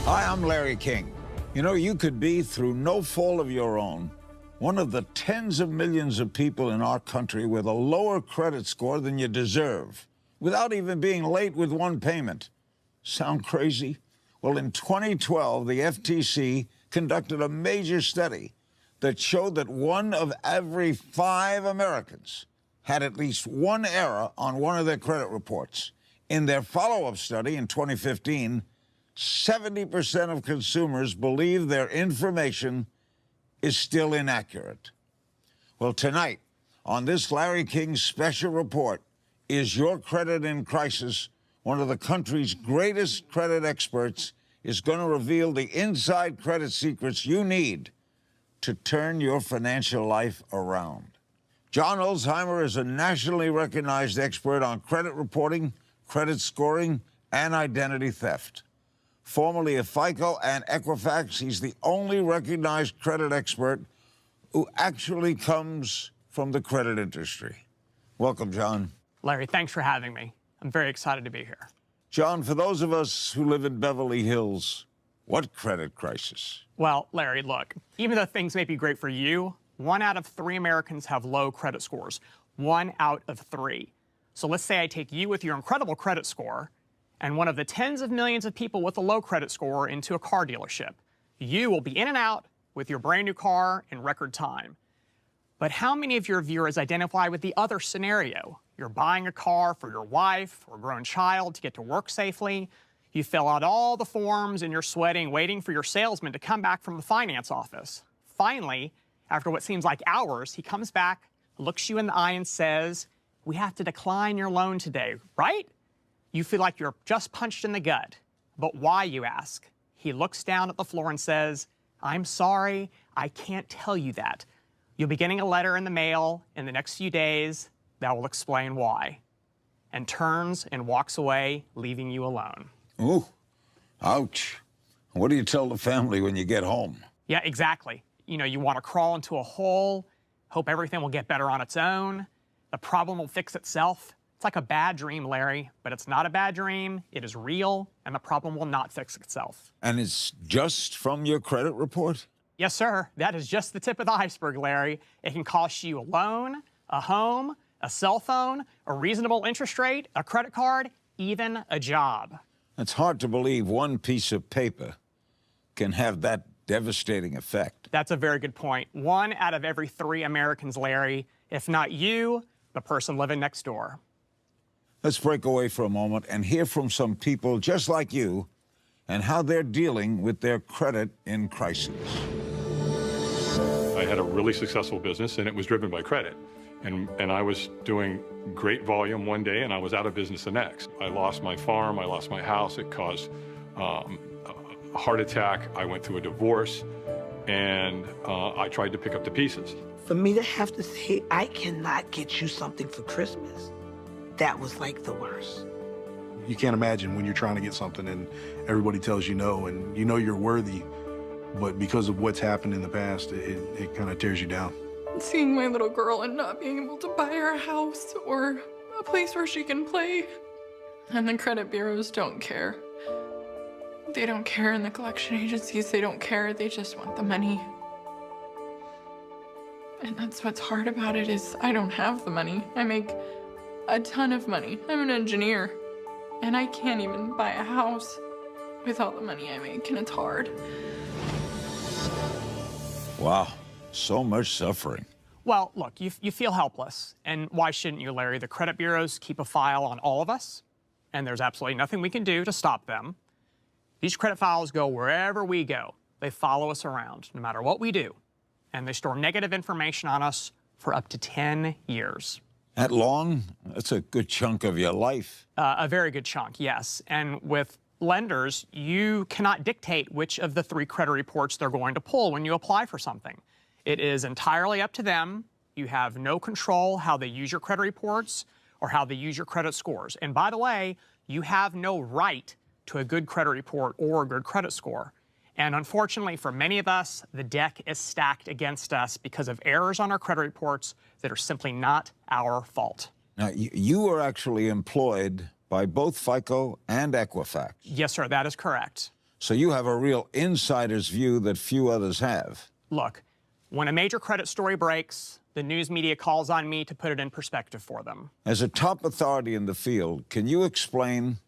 Hi, I'm Larry King. You know, you could be, through no fault of your own, one of the tens of millions of people in our country with a lower credit score than you deserve, without even being late with one payment. Sound crazy? Well, in 2012, the FTC conducted a major study that showed that 1 of every 5 Americans had at least one error on one of their credit reports. In their follow-up study in 2015, 70% of consumers believe their information is still inaccurate. Well, tonight, on this Larry King special report, Is Your Credit in Crisis? One of the country's greatest credit experts is going to reveal the inside credit secrets you need to turn your financial life around. John Olsheimer is a nationally recognized expert on credit reporting, credit scoring, and identity theft. Formerly of FICO and Equifax, he's the only recognized credit expert who actually comes from the credit industry. Welcome, John. Larry, thanks for having me. I'm very excited to be here. John, for those of us who live in Beverly Hills, what credit crisis? Well, Larry, look, even though things may be great for you, 1 out of 3 Americans have low credit scores. 1 out of 3. So let's say I take you with your incredible credit score and one of the tens of millions of people with a low credit score into a car dealership. You will be in and out with your brand new car in record time. But how many of your viewers identify with the other scenario? You're buying a car for your wife or grown child to get to work safely. You fill out all the forms and you're sweating, waiting for your salesman to come back from the finance office. Finally, after what seems like hours, he comes back, looks you in the eye and says, "We have to decline your loan today," right? You feel like you're just punched in the gut. But why, you ask? He looks down at the floor and says, "I'm sorry, I can't tell you that. You'll be getting a letter in the mail in the next few days that will explain why," and turns and walks away, leaving you alone. Ooh, ouch. What do you tell the family when you get home? Yeah, exactly. You know, you want to crawl into a hole, hope everything will get better on its own. The problem will fix itself. It's like a bad dream, Larry, but it's not a bad dream. It is real, and the problem will not fix itself. And it's just from your credit report? Yes, sir. That is just the tip of the iceberg, Larry. It can cost you a loan, a home, a cell phone, a reasonable interest rate, a credit card, even a job. It's hard to believe one piece of paper can have that devastating effect. That's a very good point. 1 out of every 3 Americans, Larry, if not you, the person living next door. Let's break away for a moment and hear from some people just like you and how they're dealing with their credit in crisis. I had a really successful business, and it was driven by credit. And I was doing great volume one day, and I was out of business the next. I lost my farm, I lost my house, it caused a heart attack, I went through a divorce, and I tried to pick up the pieces. For me to have to say, I cannot get you something for Christmas, that was like the worst. You can't imagine when you're trying to get something and everybody tells you no, and you know you're worthy, but because of what's happened in the past, it kind of tears you down. Seeing my little girl and not being able to buy her a house or a place where she can play. And the credit bureaus don't care. They don't care, and the collection agencies, they don't care. They just want the money. And that's what's hard about it is I don't have the money. I make a ton of money. I'm an engineer. And I can't even buy a house with all the money I make, and it's hard. Wow, so much suffering. Well, look, you feel helpless. And why shouldn't you, Larry? The credit bureaus keep a file on all of us, and there's absolutely nothing we can do to stop them. These credit files go wherever we go. They follow us around, no matter what we do. And they store negative information on us for up to 10 years. That long? That's a good chunk of your life. A very good chunk, yes. And with lenders, you cannot dictate which of the 3 credit reports they're going to pull when you apply for something. It is entirely up to them. You have no control how they use your credit reports or how they use your credit scores. And by the way, you have no right to a good credit report or a good credit score. And unfortunately for many of us, the deck is stacked against us because of errors on our credit reports that are simply not our fault. Now, you were actually employed by both FICO and Equifax. Yes, sir, that is correct. So you have a real insider's view that few others have. Look, when a major credit story breaks, the news media calls on me to put it in perspective for them. As a top authority in the field, can you explain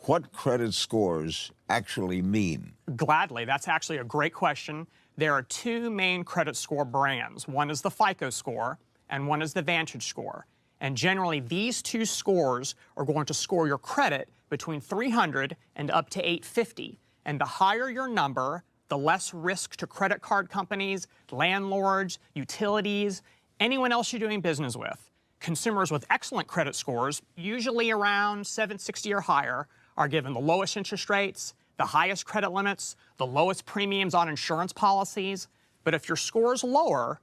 what credit scores actually mean? Gladly. That's actually a great question. There are two main credit score brands. One is the FICO score, and one is the Vantage score. And generally, these two scores are going to score your credit between 300 and up to 850. And the higher your number, the less risk to credit card companies, landlords, utilities, anyone else you're doing business with. Consumers with excellent credit scores, usually around 760 or higher, are given the lowest interest rates, the highest credit limits, the lowest premiums on insurance policies. But if your score is lower,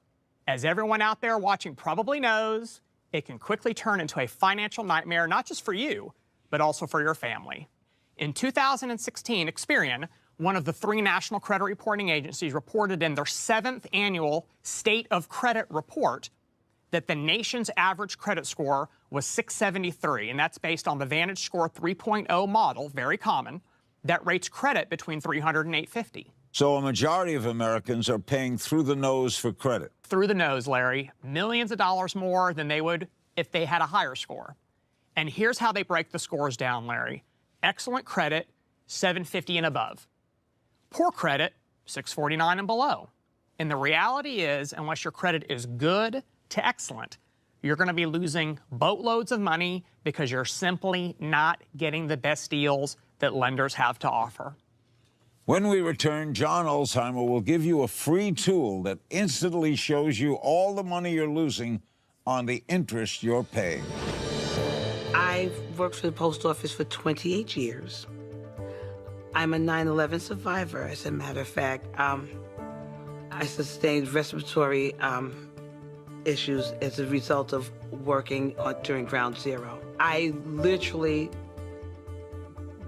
as everyone out there watching probably knows, it can quickly turn into a financial nightmare, not just for you, but also for your family. In 2016, Experian, one of the 3 national credit reporting agencies, reported in their 7th annual State of Credit report that the nation's average credit score was 673, and that's based on the Vantage Score 3.0 model, very common, that rates credit between 300 and 850. So a majority of Americans are paying through the nose for credit. Through the nose, Larry. Millions of dollars more than they would if they had a higher score. And here's how they break the scores down, Larry. Excellent credit, 750 and above. Poor credit, 649 and below. And the reality is, unless your credit is good to excellent, you're going to be losing boatloads of money because you're simply not getting the best deals that lenders have to offer. When we return, John Olsheimer will give you a free tool that instantly shows you all the money you're losing on the interest you're paying. I've worked for the post office for 28 years. I'm a 9/11 survivor, as a matter of fact. I sustained respiratory issues as a result of working during Ground Zero. I literally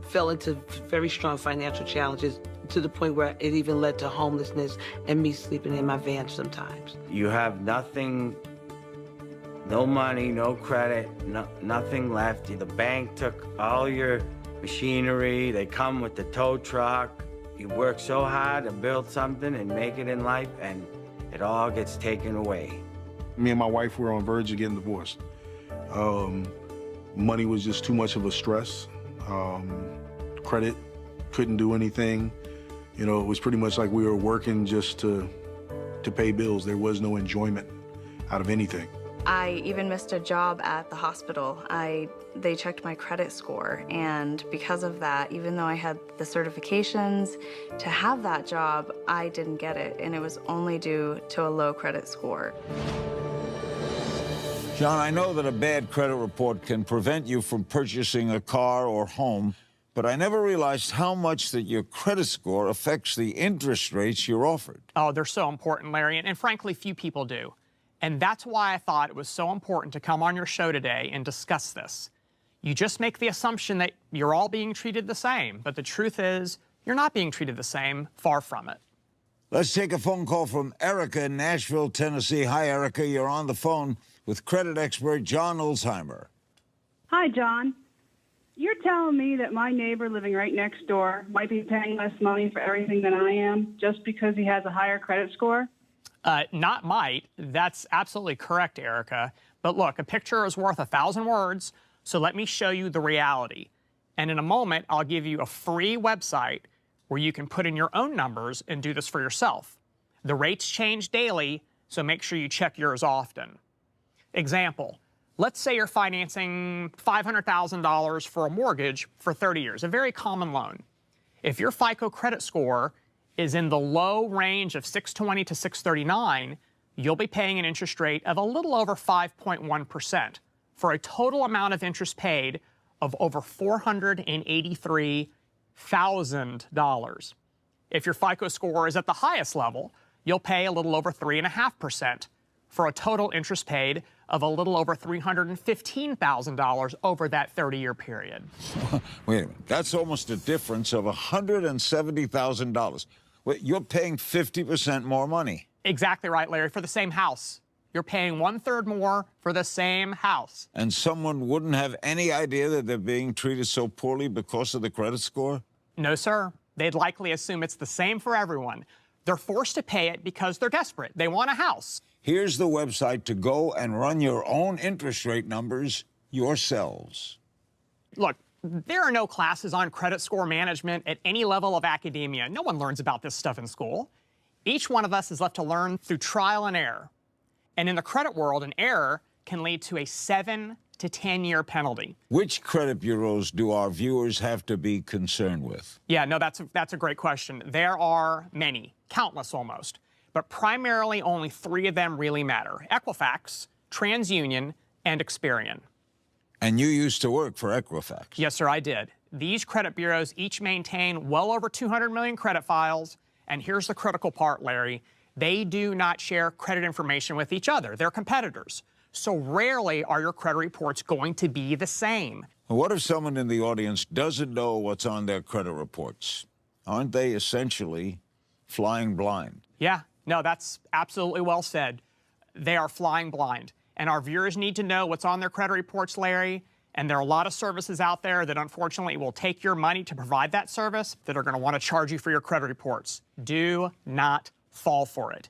fell into very strong financial challenges to the point where it even led to homelessness and me sleeping in my van sometimes. You have nothing, no money, no credit, nothing left. The bank took all your machinery. They come with the tow truck. You work so hard to build something and make it in life, and it all gets taken away. Me and my wife were on verge of getting divorced. Money was just too much of a stress. Credit couldn't do anything. You know, it was pretty much like we were working just to pay bills. There was no enjoyment out of anything. I even missed a job at the hospital. They checked my credit score, and because of that, even though I had the certifications to have that job, I didn't get it, and it was only due to a low credit score. John, I know that a bad credit report can prevent you from purchasing a car or home, but I never realized how much that your credit score affects the interest rates you're offered. Oh, they're so important, Larry, and frankly, few people do. And that's why I thought it was so important to come on your show today and discuss this. You just make the assumption that you're all being treated the same, but the truth is, you're not being treated the same, far from it. Let's take a phone call from Erica in Nashville, Tennessee. Hi, Erica. You're on the phone with credit expert John Olsheimer. Hi, John. You're telling me that my neighbor living right next door might be paying less money for everything than I am just because he has a higher credit score? Not might. That's absolutely correct, Erica. But look, a picture is worth 1,000 words, so let me show you the reality. And in a moment, I'll give you a free website where you can put in your own numbers and do this for yourself. The rates change daily, so make sure you check yours often. Example, let's say you're financing $500,000 for a mortgage for 30 years, a very common loan. If your FICO credit score is in the low range of 620 to 639, you'll be paying an interest rate of a little over 5.1% for a total amount of interest paid of over $483,000. If your FICO score is at the highest level, you'll pay a little over 3.5% for a total interest paid of a little over $315,000 over that 30-year period. Wait a minute. That's almost a difference of $170,000. Wait, you're paying 50% more money. Exactly right, Larry, for the same house. You're paying 1/3 more for the same house. And someone wouldn't have any idea that they're being treated so poorly because of the credit score? No, sir. they'd likely assume it's the same for everyone. They're forced to pay it because they're desperate. They want a house. Here's the website to go and run your own interest rate numbers yourselves. Look, there are no classes on credit score management at any level of academia. No one learns about this stuff in school. Each one of us is left to learn through trial and error. And in the credit world, an error can lead to a 7 to 10-year penalty. Which credit bureaus do our viewers have to be concerned with? Yeah, no, that's a great question. There are many, countless almost, but primarily only 3 of them really matter: Equifax, TransUnion, and Experian. And you used to work for Equifax. Yes, sir, I did. These credit bureaus each maintain well over 200 million credit files. And here's the critical part, Larry. They do not share credit information with each other. They're competitors. So rarely are your credit reports going to be the same. What if someone in the audience doesn't know what's on their credit reports? Aren't they essentially flying blind? Yeah, no, that's absolutely well said. They are flying blind. And our viewers need to know what's on their credit reports, Larry. And there are a lot of services out there that unfortunately will take your money to provide that service, that are going to want to charge you for your credit reports. Do not fall for it.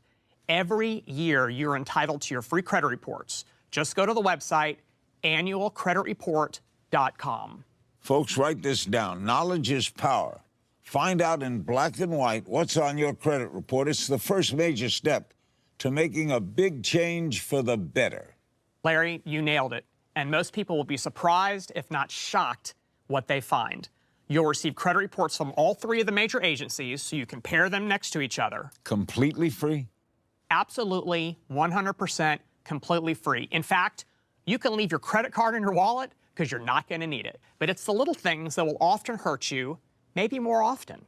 Every year you're entitled to your free credit reports. Just go to the website, annualcreditreport.com. Folks, write this down. Knowledge is power. Find out in black and white what's on your credit report. It's the first major step to making a big change for the better. Larry, you nailed it. And most people will be surprised, if not shocked, what they find. You'll receive credit reports from all 3 of the major agencies, so you compare them next to each other. Completely free? Absolutely, 100% completely free. In fact, you can leave your credit card in your wallet because you're not going to need it. But it's the little things that will often hurt you, maybe more often.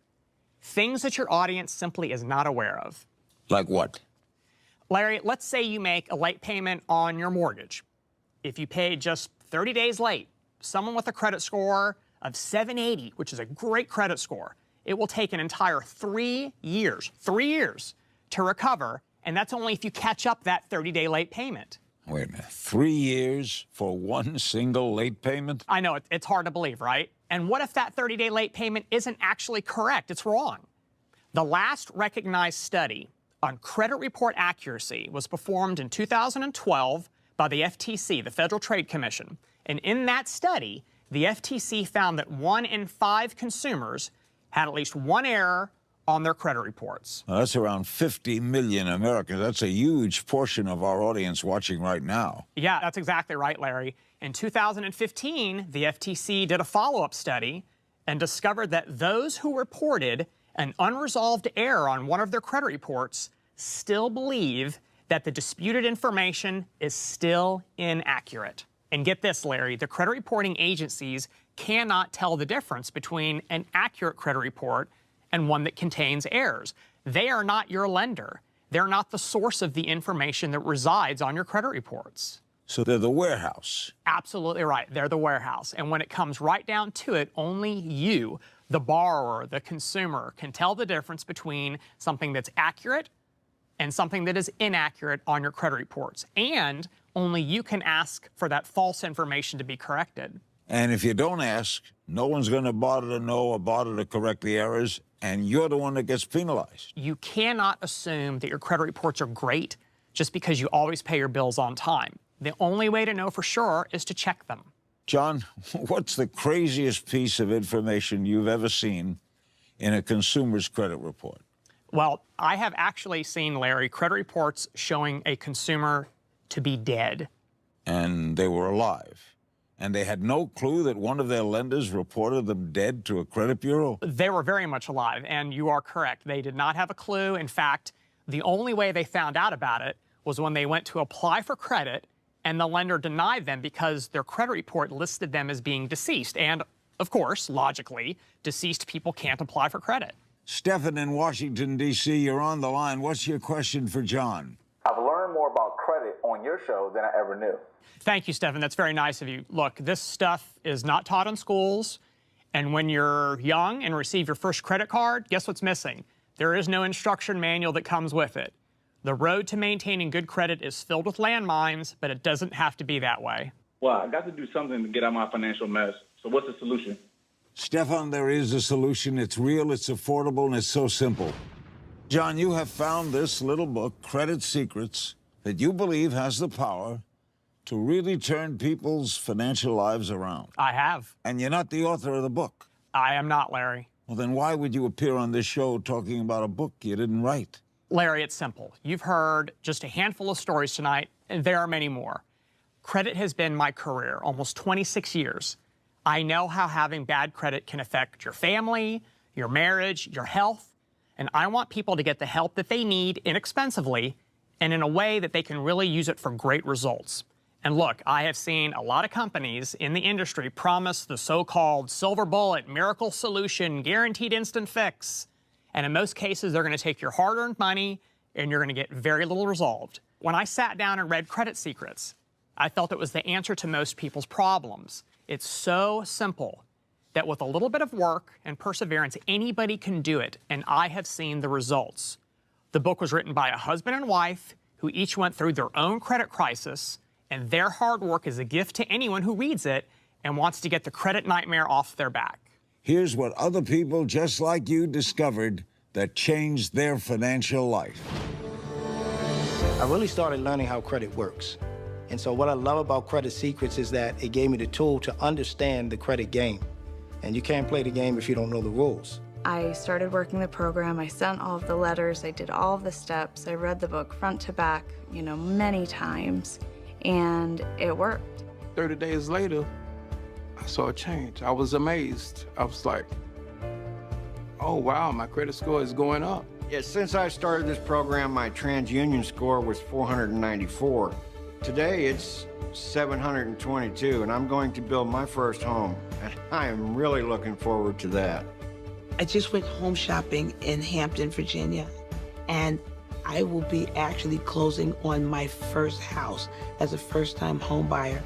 Things that your audience simply is not aware of. Like what? Larry, let's say you make a late payment on your mortgage. If you paid just 30 days late, someone with a credit score of 780, which is a great credit score, it will take an entire 3 years to recover, and that's only if you catch up that 30-day late payment. Wait a minute, 3 years for one single late payment? I know, it's hard to believe, right? And what if that 30-day late payment isn't actually correct? It's wrong. The last recognized study on credit report accuracy was performed in 2012 by the FTC, the Federal Trade Commission. And in that study, the FTC found that 1 in 5 consumers had at least one error on their credit reports. Well, that's around 50 million Americans. That's a huge portion of our audience watching right now. Yeah, that's exactly right, Larry. In 2015, the FTC did a follow-up study and discovered that those who reported an unresolved error on one of their credit reports still believe that the disputed information is still inaccurate. And get this, Larry, the credit reporting agencies cannot tell the difference between an accurate credit report and one that contains errors. They are not your lender. They're not the source of the information that resides on your credit reports. So they're the warehouse. Absolutely right. They're the warehouse. And when it comes right down to it, only you, the borrower, the consumer, can tell the difference between something that's accurate and something that is inaccurate on your credit reports. And only you can ask for that false information to be corrected. And if you don't ask, no one's going to bother to know or bother to correct the errors, and you're the one that gets penalized. You cannot assume that your credit reports are great just because you always pay your bills on time. The only way to know for sure is to check them. John, what's the craziest piece of information you've ever seen in a consumer's credit report? Well, I have actually seen, Larry, credit reports showing a consumer to be dead. And they were alive. And they had no clue that one of their lenders reported them dead to a credit bureau? They were very much alive, and you are correct. They did not have a clue. In fact, the only way they found out about it was when they went to apply for credit, and the lender denied them because their credit report listed them as being deceased. And, of course, logically, deceased people can't apply for credit. Stephen in Washington, D.C., you're on the line. What's your question for John? I've learned more about credit on your show than I ever knew. Thank you, Stephen. That's very nice of you. Look, this stuff is not taught in schools. And when you're young and receive your first credit card, guess what's missing? There is no instruction manual that comes with it. The road to maintaining good credit is filled with landmines, but it doesn't have to be that way. Well, I got to do something to get out of my financial mess. So what's the solution? Stefan, there is a solution. It's real, it's affordable, and it's so simple. John, you have found this little book, Credit Secrets, that you believe has the power to really turn people's financial lives around. I have. And you're not the author of the book. I am not, Larry. Well, then why would you appear on this show talking about a book you didn't write? Larry, it's simple. You've heard just a handful of stories tonight, and there are many more. Credit has been my career, almost 26 years. I know how having bad credit can affect your family, your marriage, your health, and I want people to get the help that they need inexpensively and in a way that they can really use it for great results. And look, I have seen a lot of companies in the industry promise the so-called silver bullet, miracle solution, guaranteed instant fix. And in most cases, they're going to take your hard-earned money and you're going to get very little resolved. When I sat down and read Credit Secrets, I felt it was the answer to most people's problems. It's so simple that with a little bit of work and perseverance, anybody can do it, and I have seen the results. The book was written by a husband and wife who each went through their own credit crisis, and their hard work is a gift to anyone who reads it and wants to get the credit nightmare off their back. Here's what other people just like you discovered that changed their financial life. I really started learning how credit works. And so what I love about Credit Secrets is that it gave me the tool to understand the credit game. And you can't play the game if you don't know the rules. I started working the program, I sent all of the letters, I did all of the steps, I read the book front to back, many times, and it worked. 30 days later, I saw a change. I was amazed. I was like, oh wow, my credit score is going up. Yeah, since I started this program, my TransUnion score was 494. Today, it's 722, and I'm going to build my first home, and I am really looking forward to that. I just went home shopping in Hampton, Virginia, and I will be actually closing on my first house as a first-time home buyer,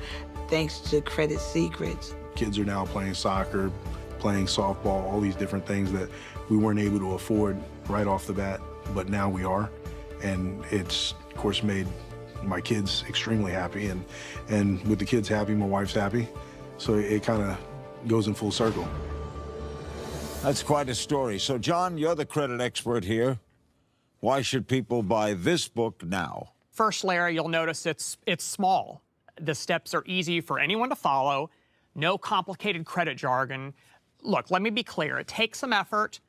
thanks to Credit Secrets. Kids are now playing soccer, playing softball, all these different things that we weren't able to afford right off the bat, but now we are. And it's, of course, made my kids extremely happy, and with the kids happy, my wife's happy. So it kind of goes in full circle. That's quite a story. So, John, you're the credit expert here. Why should people buy this book now? First, Larry, you'll notice it's small. The steps are easy for anyone to follow. No complicated credit jargon. Look, let me be clear. It takes some effort,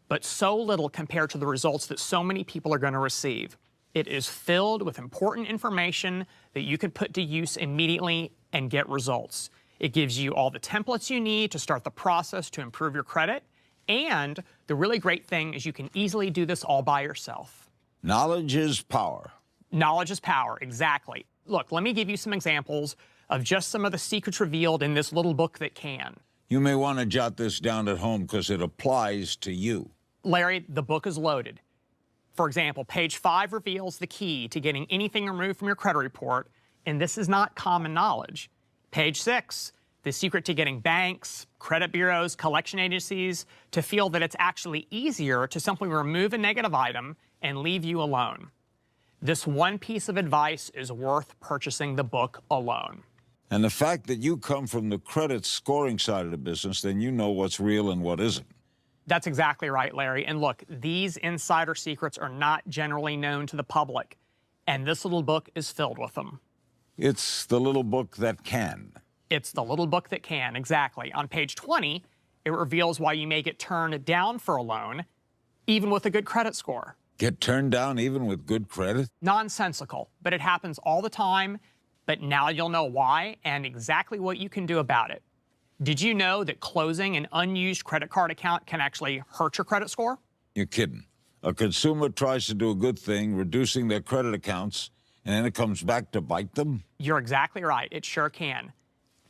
but so little compared to the results that so many people are going to receive. It is filled with important information that you can put to use immediately and get results. It gives you all the templates you need to start the process to improve your credit. And the really great thing is you can easily do this all by yourself. Knowledge is power. Knowledge is power, exactly. Look, let me give you some examples of just some of the secrets revealed in this little book that can. You may want to jot this down at home because it applies to you. Larry, the book is loaded. For example, page 5 reveals the key to getting anything removed from your credit report, and this is not common knowledge. Page 6, the secret to getting banks, credit bureaus, collection agencies to feel that it's actually easier to simply remove a negative item and leave you alone. This one piece of advice is worth purchasing the book alone. And the fact that you come from the credit scoring side of the business, then you know what's real and what isn't. That's exactly right, Larry. And look, these insider secrets are not generally known to the public, and this little book is filled with them. It's the little book that can. It's the little book that can, exactly. On page 20, it reveals why you may get turned down for a loan, even with a good credit score. Get turned down even with good credit? Nonsensical, but it happens all the time. But now you'll know why and exactly what you can do about it. Did you know that closing an unused credit card account can actually hurt your credit score? You're kidding. A consumer tries to do a good thing, reducing their credit accounts, and then it comes back to bite them? You're exactly right. It sure can,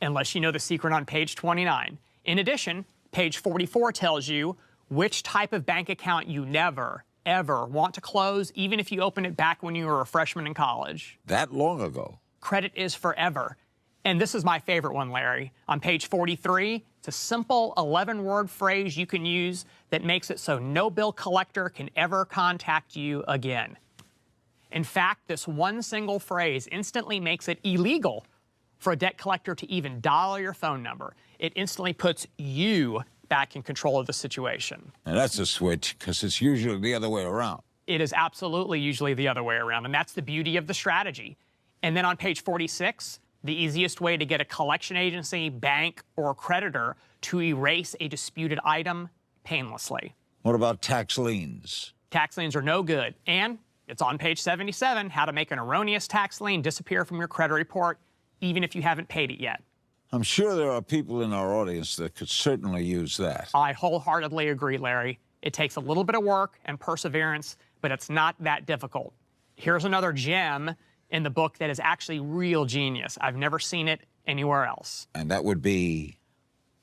unless you know the secret on page 29. In addition, page 44 tells you which type of bank account you never, ever want to close, even if you opened it back when you were a freshman in college. That long ago? Credit is forever. And this is my favorite one, Larry. On page 43, it's a simple 11-word phrase you can use that makes it so no bill collector can ever contact you again. In fact, this one single phrase instantly makes it illegal for a debt collector to even dial your phone number. It instantly puts you back in control of the situation. And that's a switch, because it's usually the other way around. It is absolutely usually the other way around, and that's the beauty of the strategy. And then on page 46, the easiest way to get a collection agency, bank, or creditor to erase a disputed item painlessly. What about tax liens? Tax liens are no good. And it's on page 77, how to make an erroneous tax lien disappear from your credit report, even if you haven't paid it yet. I'm sure there are people in our audience that could certainly use that. I wholeheartedly agree, Larry. It takes a little bit of work and perseverance, but it's not that difficult. Here's another gem in the book that is actually real genius. I've never seen it anywhere else. And that would be?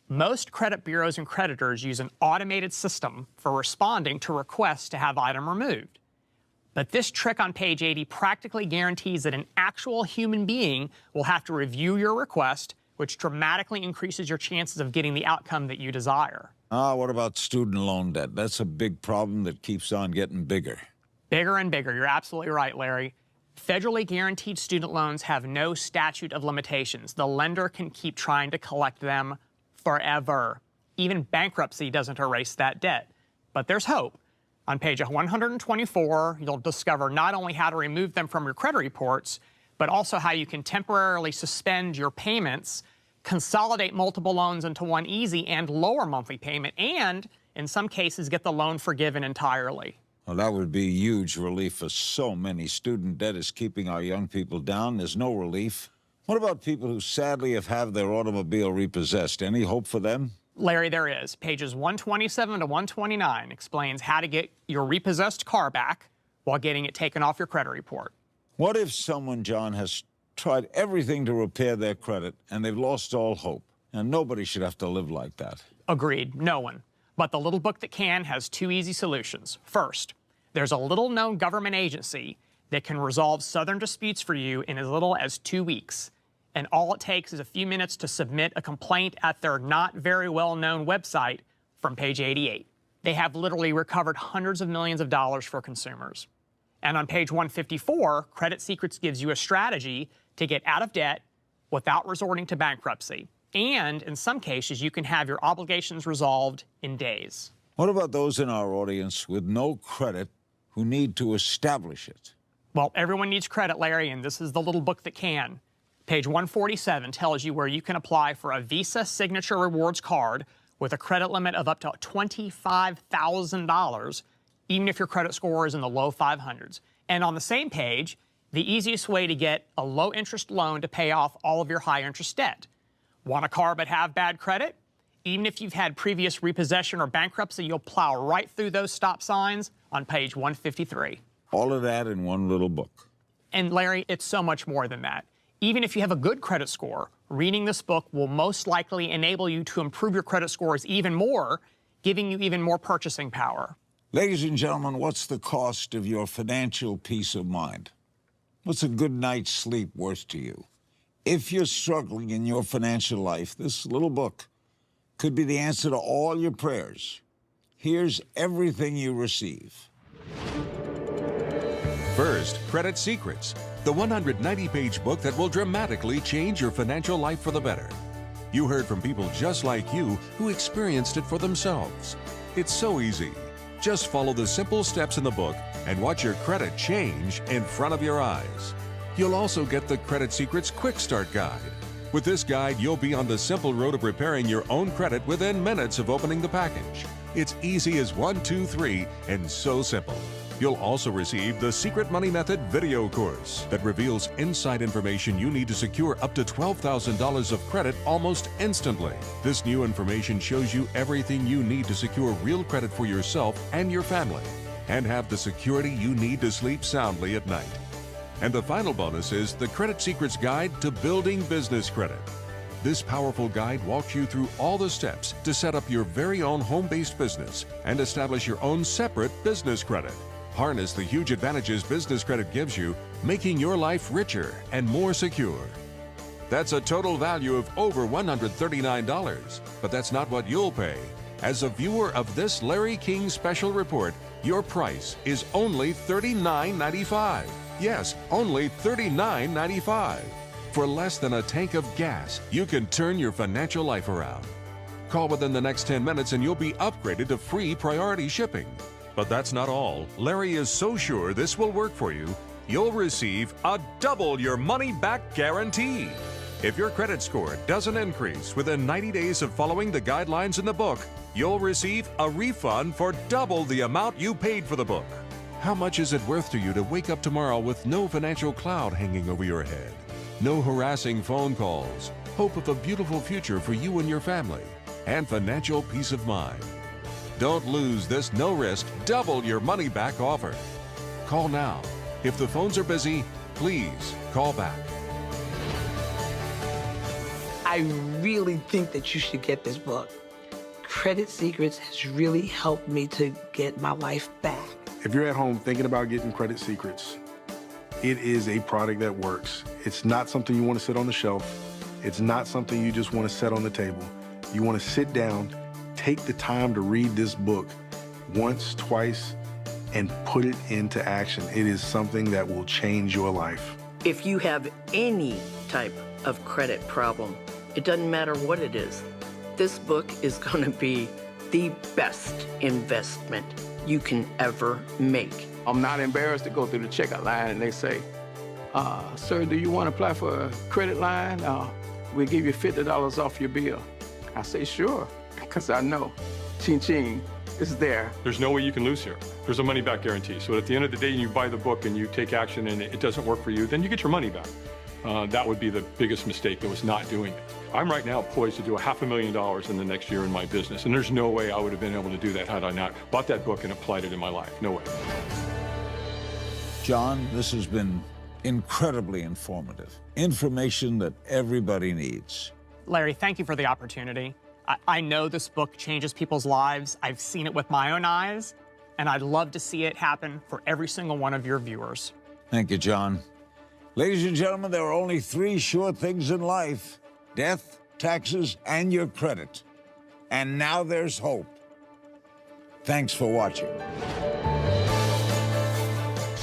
Most credit bureaus and creditors use an automated system for responding to requests to have item removed. But this trick on page 80 practically guarantees that an actual human being will have to review your request, which dramatically increases your chances of getting the outcome that you desire. What about student loan debt? That's a big problem that keeps on getting bigger. Bigger and bigger. You're absolutely right, Larry. Federally guaranteed student loans have no statute of limitations. The lender can keep trying to collect them forever. Even bankruptcy doesn't erase that debt. But there's hope. On page 124, you'll discover not only how to remove them from your credit reports, but also how you can temporarily suspend your payments, consolidate multiple loans into one easy and lower monthly payment, and in some cases get the loan forgiven entirely. Well, that would be a huge relief for so many. Student debt is keeping our young people down. There's no relief. What about people who sadly have had their automobile repossessed? Any hope for them? Larry, there is. Pages 127 to 129 explains how to get your repossessed car back while getting it taken off your credit report. What if someone, John, has tried everything to repair their credit and they've lost all hope? And nobody should have to live like that. Agreed, no one. But the little book that can has two easy solutions. First, there's a little-known government agency that can resolve Southern disputes for you in as little as 2 weeks. And all it takes is a few minutes to submit a complaint at their not very well-known website from page 88. They have literally recovered hundreds of millions of dollars for consumers. And on page 154, Credit Secrets gives you a strategy to get out of debt without resorting to bankruptcy. And in some cases, you can have your obligations resolved in days. What about those in our audience with no credit who need to establish it? Well, everyone needs credit, Larry, and this is the little book that can. Page 147 tells you where you can apply for a Visa Signature Rewards card with a credit limit of up to $25,000, even if your credit score is in the low 500s. And on the same page, the easiest way to get a low-interest loan to pay off all of your high-interest debt. Want a car but have bad credit? Even if you've had previous repossession or bankruptcy, you'll plow right through those stop signs on page 153. All of that in one little book. And Larry, it's so much more than that. Even if you have a good credit score, reading this book will most likely enable you to improve your credit scores even more, giving you even more purchasing power. Ladies and gentlemen, what's the cost of your financial peace of mind? What's a good night's sleep worth to you? If you're struggling in your financial life, this little book could be the answer to all your prayers. Here's everything you receive. First, Credit Secrets, the 190-page book that will dramatically change your financial life for the better. You heard from people just like you who experienced it for themselves. It's so easy. Just follow the simple steps in the book and watch your credit change in front of your eyes. You'll also get the Credit Secrets Quick Start Guide. With this guide, you'll be on the simple road of repairing your own credit within minutes of opening the package. It's easy as 1, 2, 3, and so simple. You'll also receive the Secret Money Method video course that reveals inside information you need to secure up to $12,000 of credit almost instantly. This new information shows you everything you need to secure real credit for yourself and your family, and have the security you need to sleep soundly at night. And the final bonus is the Credit Secrets Guide to Building Business Credit. This powerful guide walks you through all the steps to set up your very own home-based business and establish your own separate business credit. Harness the huge advantages business credit gives you, making your life richer and more secure. That's a total value of over $139, but that's not what you'll pay. As a viewer of this Larry King special report, your price is only $39.95. Yes, only $39.95. For less than a tank of gas, you can turn your financial life around. Call within the next 10 minutes and you'll be upgraded to free priority shipping. But that's not all. Larry is so sure this will work for you, you'll receive a double your money back guarantee. If your credit score doesn't increase within 90 days of following the guidelines in the book, you'll receive a refund for double the amount you paid for the book. How much is it worth to you to wake up tomorrow with no financial cloud hanging over your head? No harassing phone calls, hope of a beautiful future for you and your family, and financial peace of mind. Don't lose this no-risk, double your money back offer. Call now. If the phones are busy, please call back. I really think that you should get this book. Credit Secrets has really helped me to get my life back. If you're at home thinking about getting Credit Secrets, it is a product that works. It's not something you want to sit on the shelf. It's not something you just want to set on the table. You want to sit down, take the time to read this book once, twice, and put it into action. It is something that will change your life. If you have any type of credit problem, it doesn't matter what it is, this book is going to be the best investment you can ever make. I'm not embarrassed to go through the checkout line and they say, sir, do you want to apply for a credit line? We'll give you $50 off your bill. I say, sure, because I know ching-ching is there. There's no way you can lose here. There's a money-back guarantee. So at the end of the day, you buy the book and you take action and it doesn't work for you, then you get your money back. That would be the biggest mistake, that was not doing it. I'm right now poised to do $500,000 in the next year in my business, and there's no way I would have been able to do that had I not bought that book and applied it in my life. No way. John, this has been incredibly informative. Information that everybody needs. Larry, thank you for the opportunity. I know this book changes people's lives. I've seen it with my own eyes, and I'd love to see it happen for every single one of your viewers. Thank you, John. Ladies and gentlemen, there are only 3 sure things in life: death, taxes, and your credit. And now there's hope. Thanks for watching.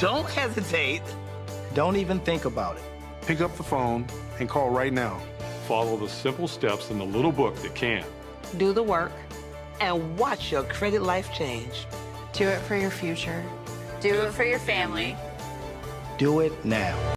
Don't hesitate. Don't even think about it. Pick up the phone and call right now. Follow the simple steps in the little book that can. Do the work and watch your credit life change. Do it for your future. Do it for your family. Do it now.